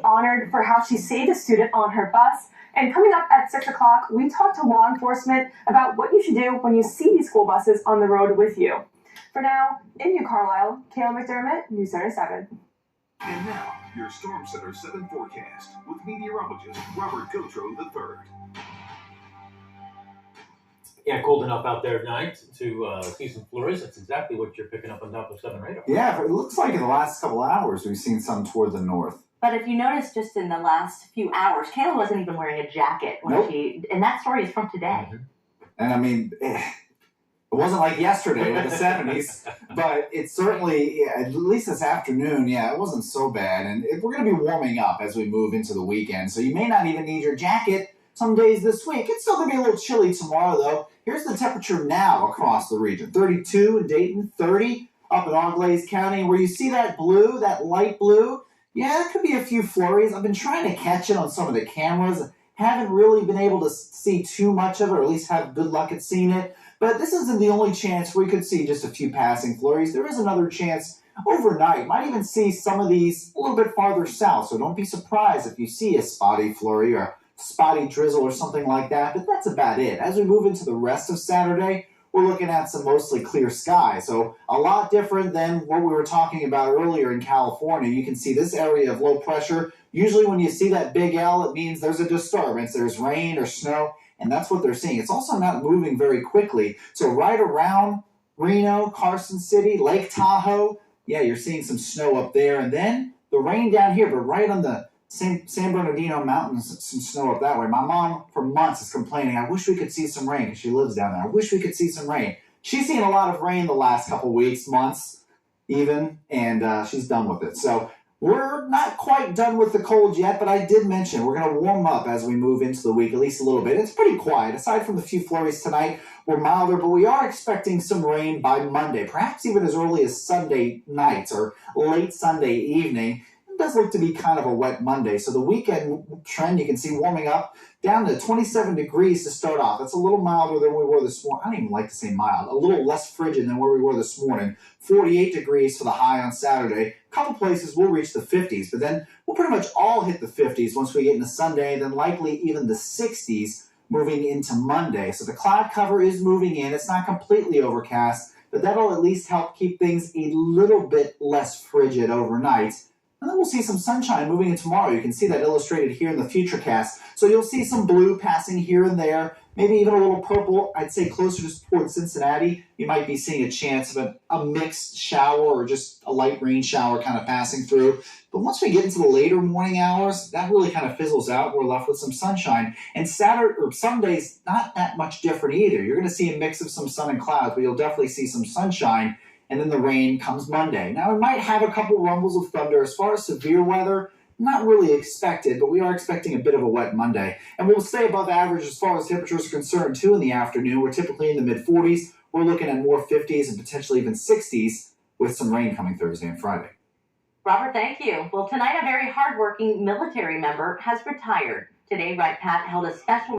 honored for how she saved a student on her bus. And coming up at 6 o'clock, we talk to law enforcement about what you should do when you see these school buses on the road with you. For now, in New Carlisle, Kayla McDermott, News Center 7. And now, your Storm Center 7 forecast with meteorologist Robert Gauthreaux III. Yeah, cold enough out there tonight to see some flurries. That's exactly what you're picking up on top of 7 radar. Yeah, it looks like in the last couple hours we've seen some toward the north. But if you notice, just in the last few hours, Kayla wasn't even wearing a jacket when and that story is from today. Mm-hmm. And I mean, it wasn't like yesterday in the 70s, but it certainly, at least this afternoon, it wasn't so bad. And we're going to be warming up as we move into the weekend, so you may not even need your jacket some days this week. It's still going to be a little chilly tomorrow, though. Here's the temperature now across the region. 32 in Dayton, 30 up in Auglaize County. Where you see that blue, that light blue, it could be a few flurries. I've been trying to catch it on some of the cameras. Haven't really been able to see too much of it, or at least have good luck at seeing it. But this isn't the only chance we could see just a few passing flurries. There is another chance overnight. Might even see some of these a little bit farther south, so don't be surprised if you see a spotty flurry or spotty drizzle or something like that, but that's about it. As we move into the rest of Saturday, we're looking at some mostly clear skies, so a lot different than what we were talking about earlier in California. You can see this area of low pressure. Usually when you see that big L, it means there's a disturbance. There's rain or snow, and that's what they're seeing. It's also not moving very quickly, so right around Reno, Carson City, Lake Tahoe, you're seeing some snow up there, and then the rain down here, but right on the San Bernardino Mountains, some snow up that way. My mom, for months, is complaining, I wish we could see some rain, because she lives down there. I wish we could see some rain. She's seen a lot of rain the last couple weeks, months even, and she's done with it. So we're not quite done with the cold yet, but I did mention we're going to warm up as we move into the week, at least a little bit. It's pretty quiet. Aside from the few flurries tonight, we're milder, but we are expecting some rain by Monday, perhaps even as early as Sunday night or late Sunday evening. Does look to be kind of a wet Monday. So the weekend trend, you can see warming up down to 27 degrees to start off. That's a little milder than we were this morning. I don't even like to say mild. A little less frigid than where we were this morning. 48 degrees for the high on Saturday. A couple places will reach the 50s, but then we'll pretty much all hit the 50s once we get into Sunday, then likely even the 60s moving into Monday. So the cloud cover is moving in. It's not completely overcast, but that'll at least help keep things a little bit less frigid overnight. And then we'll see some sunshine moving in tomorrow. You can see that illustrated here in the Futurecast. So you'll see some blue passing here and there, maybe even a little purple. I'd say closer to towards Cincinnati, you might be seeing a chance of a mixed shower or just a light rain shower kind of passing through. But once we get into the later morning hours, that really kind of fizzles out. We're left with some sunshine. And Saturday or Sunday's not that much different either. You're going to see a mix of some sun and clouds, but you'll definitely see some sunshine. And then the rain comes Monday. Now, we might have a couple rumbles of thunder. As far as severe weather, not really expected, but we are expecting a bit of a wet Monday. And we'll stay above average as far as temperatures are concerned, too, in the afternoon. We're typically in the mid-40s. We're looking at more 50s and potentially even 60s with some rain coming Thursday and Friday. Robert, thank you. Well, tonight a very hardworking military member has retired. Today, Wright Pat held a special